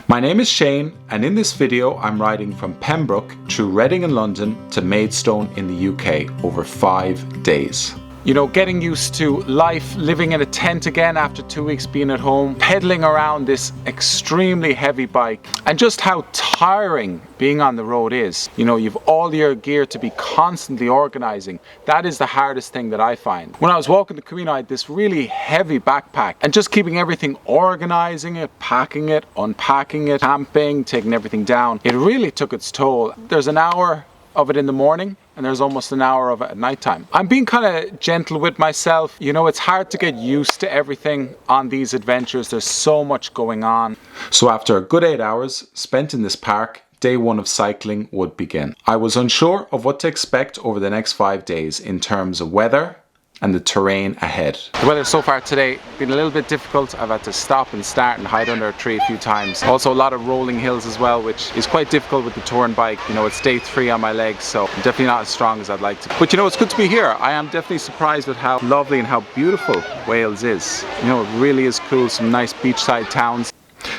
My name is Shane, and in this video I'm riding from Pembroke through Reading in London to Maidstone in the UK over 5 days. You know, getting used to life, living in a tent again after 2 weeks being at home, pedaling around this extremely heavy bike, and just how tiring being on the road is. You know, you've all your gear to be constantly organizing. That is the hardest thing that I find. When I was walking the Camino, I had this really heavy backpack, and just keeping everything, organizing it, packing it, unpacking it, camping, taking everything down, it really took its toll. There's an hour of it in the morning, and there's almost an hour of it at night time. I'm being kind of gentle with myself. You know, it's hard to get used to everything on these adventures. There's so much going on. So after a good 8 hours spent in this park, day one of cycling would begin. I was unsure of what to expect over the next 5 days in terms of weather and the terrain ahead. The weather so far today has been a little bit difficult. I've had to stop and start and hide under a tree a few times. Also a lot of rolling hills as well, which is quite difficult with the touring bike. You know, it's day 3 on my legs, so I'm definitely not as strong as I'd like to. But you know, it's good to be here. I am definitely surprised with how lovely and how beautiful Wales is. You know, it really is cool. Some nice beachside towns.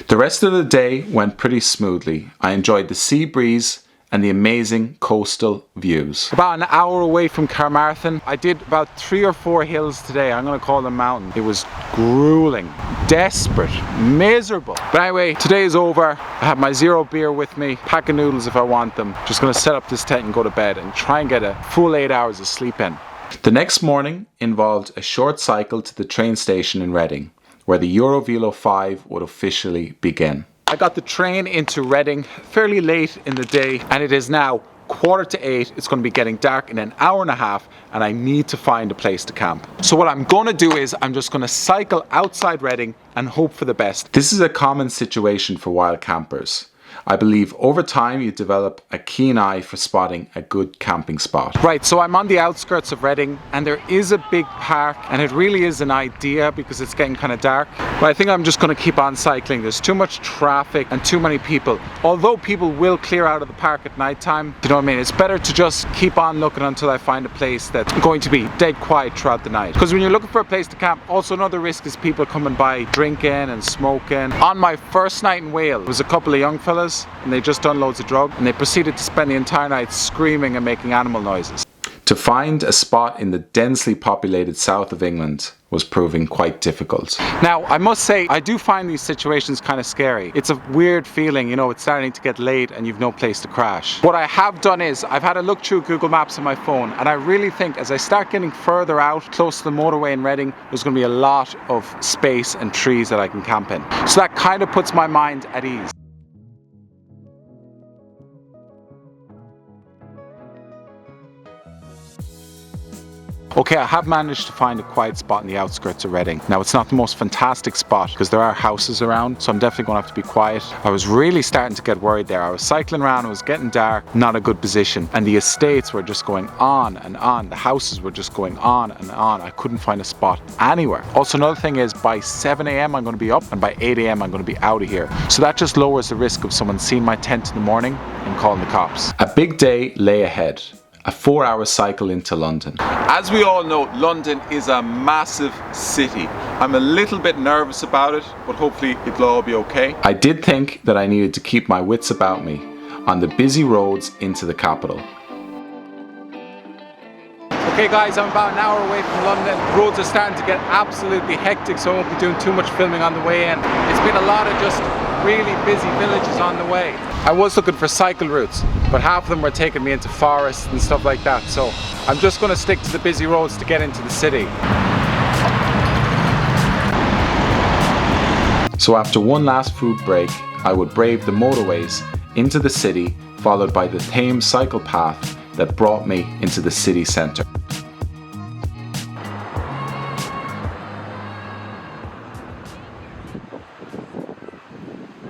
The rest of the day went pretty smoothly. I enjoyed the sea breeze and the amazing coastal views. About an hour away from Carmarthen, I did about 3 or 4 hills today. I'm gonna call them mountains. It was grueling, desperate, miserable. But anyway, today is over. I have my zero beer with me, pack of noodles if I want them. Just gonna set up this tent and go to bed and try and get a full 8 hours of sleep in. The next morning involved a short cycle to the train station in Reading, where the Velo 5 would officially begin. I got the train into Reading fairly late in the day, and it is now 7:45. It's going to be getting dark in an hour and a half, and I need to find a place to camp. So what I'm going to do is I'm just going to cycle outside Reading and hope for the best. This is a common situation for wild campers. I believe over time you develop a keen eye for spotting a good camping spot. Right, so I'm on the outskirts of Reading, and there is a big park, and it really is an idea because it's getting kind of dark. But I think I'm just going to keep on cycling. There's too much traffic and too many people. Although people will clear out of the park at night time, you know what I mean? It's better to just keep on looking until I find a place that's going to be dead quiet throughout the night. Because when you're looking for a place to camp, also another risk is people coming by drinking and smoking. On my first night in Wales, there was a couple of young fellas, and they just done loads of drugs, and they proceeded to spend the entire night screaming and making animal noises. To find a spot in the densely populated south of England was proving quite difficult. Now, I must say, I do find these situations kind of scary. It's a weird feeling, you know, it's starting to get late and you've no place to crash. What I have done is, I've had a look through Google Maps on my phone, and I really think as I start getting further out, close to the motorway in Reading, there's going to be a lot of space and trees that I can camp in. So that kind of puts my mind at ease. Okay, I have managed to find a quiet spot in the outskirts of Reading. Now, it's not the most fantastic spot because there are houses around, so I'm definitely going to have to be quiet. I was really starting to get worried there. I was cycling around, it was getting dark, not a good position. And the estates were just going on and on. The houses were just going on and on. I couldn't find a spot anywhere. Also, another thing is by 7 a.m. I'm going to be up, and by 8 a.m. I'm going to be out of here. So that just lowers the risk of someone seeing my tent in the morning and calling the cops. A big day lay ahead. A 4-hour cycle into London. As we all know, London is a massive city. I'm a little bit nervous about it, but hopefully it'll all be okay. I did think that I needed to keep my wits about me on the busy roads into the capital. Okay guys, I'm about an hour away from London. The roads are starting to get absolutely hectic, so I won't be doing too much filming on the way in. It's been a lot of just really busy villages on the way. I was looking for cycle routes, but half of them were taking me into forests and stuff like that, so I'm just going to stick to the busy roads to get into the city. So after one last food break, I would brave the motorways into the city, followed by the Thames cycle path that brought me into the city centre.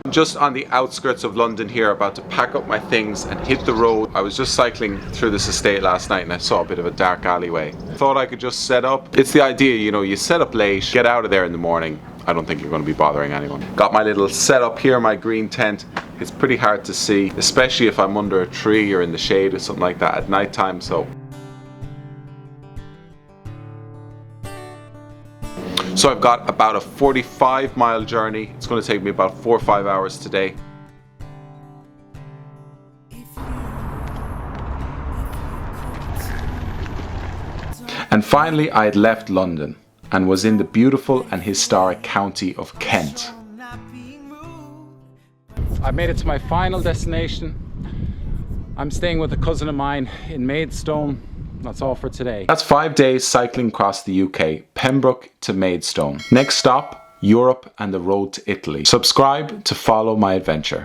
I'm just on the outskirts of London here, about to pack up my things and hit the road. I was just cycling through this estate last night and I saw a bit of a dark alleyway. Thought I could just set up. It's the idea, you know, you set up late, get out of there in the morning. I don't think you're going to be bothering anyone. Got my little setup here, my green tent. It's pretty hard to see, especially if I'm under a tree or in the shade or something like that at night time, so So I've got about a 45-mile journey. It's going to take me about 4 or 5 hours today. And finally I had left London and was in the beautiful and historic county of Kent. I made it to my final destination. I'm staying with a cousin of mine in Maidstone. That's all for today. That's 5 days cycling across the UK, Pembroke to Maidstone. Next stop, Europe and the road to Italy. Subscribe to follow my adventure.